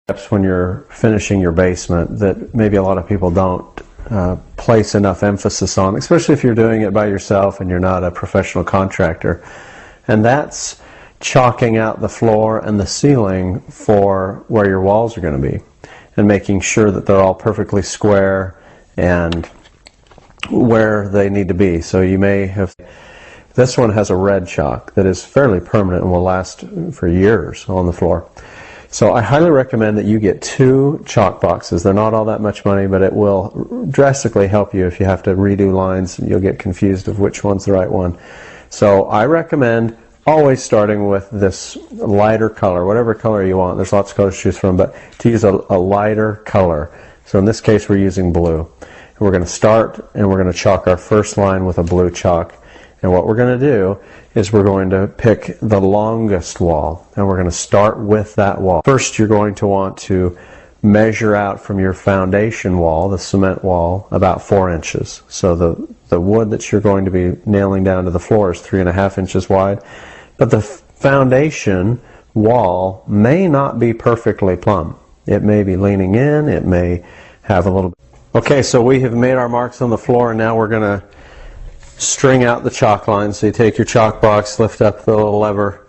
Steps when you're finishing your basement that maybe a lot of people don't place enough emphasis on, especially if you're doing it by yourself and you're not a professional contractor. And that's chalking out the floor and the ceiling for where your walls are going to be, and making sure that they're all perfectly square and where they need to be. So you may have, this one has a red chalk that is fairly permanent and will last for years on the floor. So I highly recommend that you get 2 chalk boxes. They're not all that much money, but it will drastically help you if you have to redo lines. You'll get confused of which one's the right one. So I recommend always starting with this lighter color, whatever color you want. There's lots of colors to choose from, but to use a lighter color. So in this case, we're using blue. And we're going to start and we're going to chalk our first line with a blue chalk. And what we're going to do is we're going to pick the longest wall, and we're going to start with that wall. First, you're going to want to measure out from your foundation wall, the cement wall, about 4 inches. So the wood that you're going to be nailing down to the floor is 3.5 inches wide. But the foundation wall may not be perfectly plumb. It may be leaning in, it may have a little bit. Okay, so we have made our marks on the floor, and now we're going to string out the chalk lines. So you take your chalk box, lift up the little lever,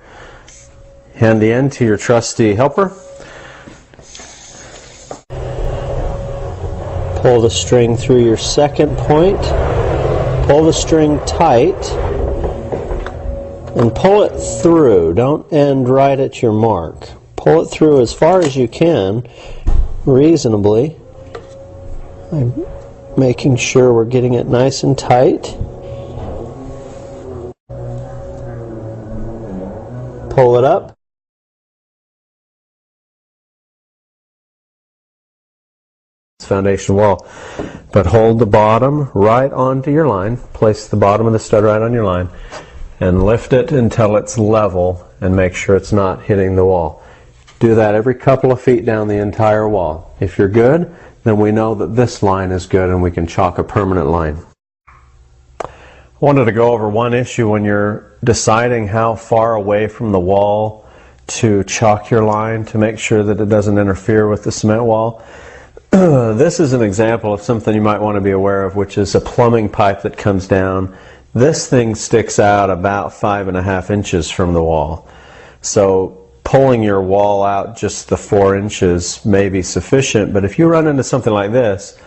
hand the end to your trusty helper, pull the string through your second point, pull the string tight, and pull it through. Don't end right at your mark. Pull it through as far as you can, reasonably. I'm making sure we're getting it nice and tight. Pull it up. Foundation wall. But hold the bottom right onto your line. Place the bottom of the stud right on your line and lift it until it's level and make sure it's not hitting the wall. Do that every couple of feet down the entire wall. If you're good, then we know that this line is good and we can chalk a permanent line. I wanted to go over one issue when you're deciding how far away from the wall to chalk your line to make sure that it doesn't interfere with the cement wall. This is an example of something you might want to be aware of, which is a plumbing pipe that comes down. This thing sticks out about 5.5 inches from the wall. So pulling your wall out just the 4 inches may be sufficient, but if you run into something like this,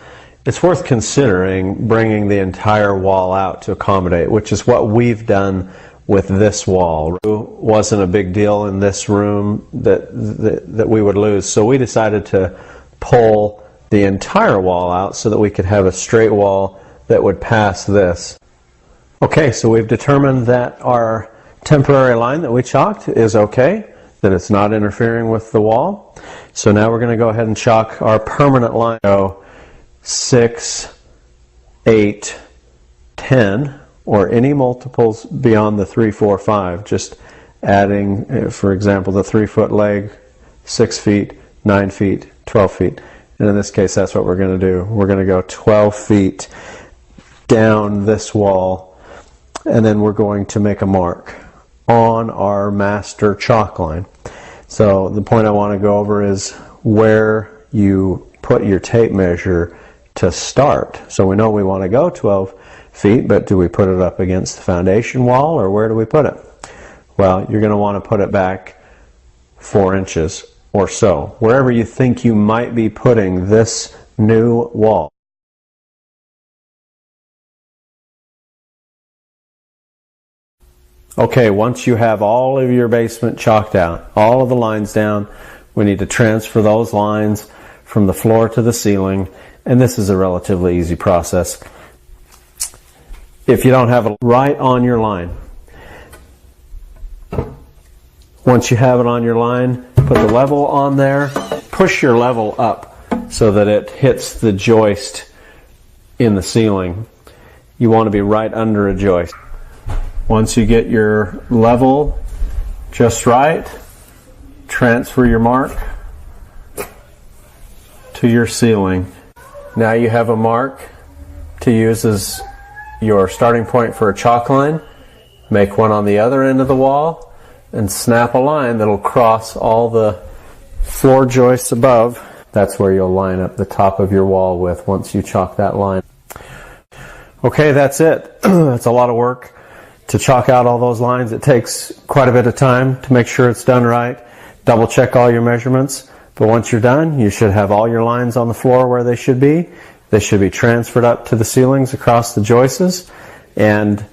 it's worth considering bringing the entire wall out to accommodate, which is what we've done with this wall. It wasn't a big deal in this room that we would lose, so we decided to pull the entire wall out so that we could have a straight wall that would pass this. Okay, so we've determined that our temporary line that we chalked is okay, that it's not interfering with the wall. So now we're going to go ahead and chalk our permanent line. 6, 8, 10, or any multiples beyond the 3, 4, 5. Just adding, for example, the 3-foot leg, 6 feet, 9 feet, 12 feet. And in this case, that's what we're going to do. We're going to go 12 feet down this wall, and then we're going to make a mark on our master chalk line. So the point I want to go over is where you put your tape measure to start. So we know we want to go 12 feet, but do we put it up against the foundation wall, or where do we put it? Well, you're going to want to put it back 4 inches or so, wherever you think you might be putting this new wall. Okay, once you have all of your basement chalked out, all of the lines down, we need to transfer those lines from the floor to the ceiling, and this is a relatively easy process. If you don't have it right on your line, once you have it on your line, put the level on there, push your level up so that it hits the joist in the ceiling. You want to be right under a joist. Once you get your level just right, transfer your mark to your ceiling. Now you have a mark to use as your starting point for a chalk line. Make one on the other end of the wall and snap a line that'll cross all the floor joists above, that's where you'll line up the top of your wall with once you chalk that line. Okay, that's it. That's a lot of work to chalk out all those lines. It takes quite a bit of time to make sure it's done right. Double check all your measurements. But once you're done, you should have all your lines on the floor where they should be. They should be transferred up to the ceilings across the joists, and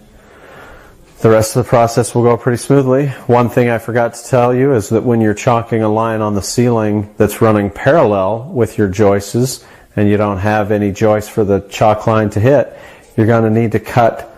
the rest of the process will go pretty smoothly. One thing I forgot to tell you is that when you're chalking a line on the ceiling that's running parallel with your joists and you don't have any joists for the chalk line to hit, you're going to need to cut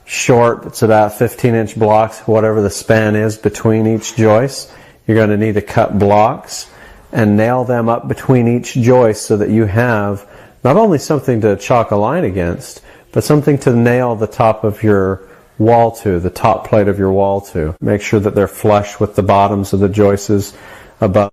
short, it's about 15-inch blocks, whatever the span is between each joist. You're going to need to cut blocks and nail them up between each joist so that you have not only something to chalk a line against, but something to nail the top of your wall to, the top plate of your wall to. Make sure that they're flush with the bottoms of the joists above.